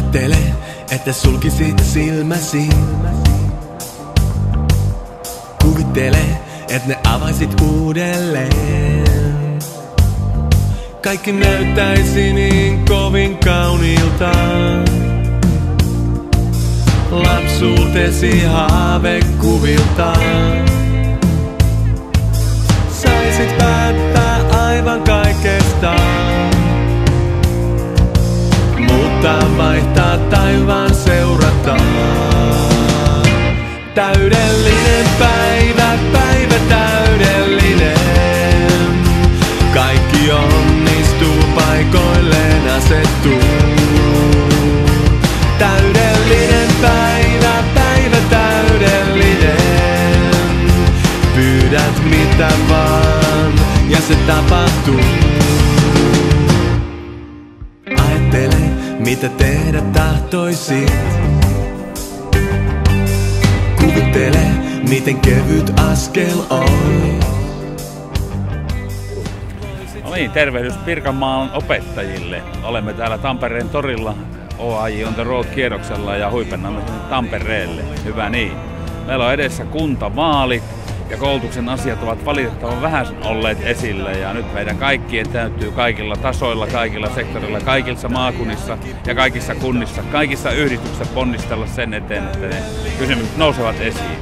Ajattele, että sulkisit silmäsi. Kuvittele, että ne avaisit uudelleen. Kaikki näyttäisi niin kovin kauniilta. Lapsuutesi haavekuvilta. Saisit päättää aivan kaikesta. Muuttaa, vaihtaa, taivaan seurata. Täydellinen päivä, päivä täydellinen. Kaikki onnistuu, paikoilleen asettuu. Täydellinen päivä, päivä täydellinen. Pyydät mitä vaan ja se tapahtuu. Ajattele mitä tehdä tahtoisit. Kuvittele miten kevyt askel on. No niin, tervehdys Pirkanmaan opettajille. Olemme täällä Tampereen torilla OAJ on the road -kierroksella ja huipennamme Tampereelle. Hyvä niin. Meillä on edessä kuntavaalit ja koulutuksen asiat ovat valitettavan vähän olleet esillä ja nyt meidän kaikkien täytyy kaikilla tasoilla, kaikilla sektorilla, kaikissa maakunnissa ja kaikissa kunnissa, kaikissa yhdistyksissä ponnistella sen eteen, että ne kysymykset nousevat esiin.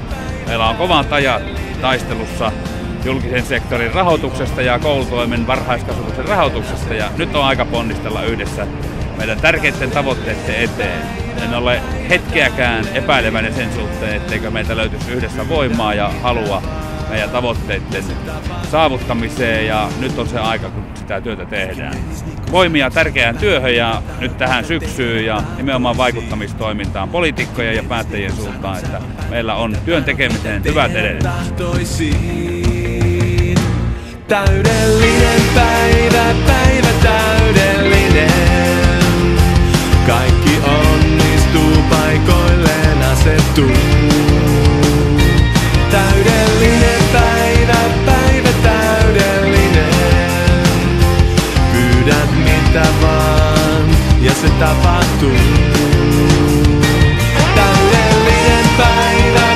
Meillä on kovat ajat taistelussa julkisen sektorin rahoituksesta ja koulutoimen varhaiskasvatuksen rahoituksesta ja nyt on aika ponnistella yhdessä meidän tärkeiden tavoitteiden eteen. En ole hetkeäkään epäileväinen sen suhteen, etteikö meiltä löytyisi yhdessä voimaa ja halua meidän tavoitteiden saavuttamiseen ja nyt on se aika, kun sitä työtä tehdään. Voimia tärkeään työhön ja nyt tähän syksyyn ja nimenomaan vaikuttamistoimintaan poliitikkojen ja päättäjien suuntaan, että meillä on työn tekemiseen hyvät edellytykset. Täydellinen päivä, päivä täydellinen. Kaikki onnistuu, paikoilleen asettuu. Täydellinen päivä, päivä täydellinen. Pyydät mitä vaan ja se tapahtuu. Täydellinen päivä,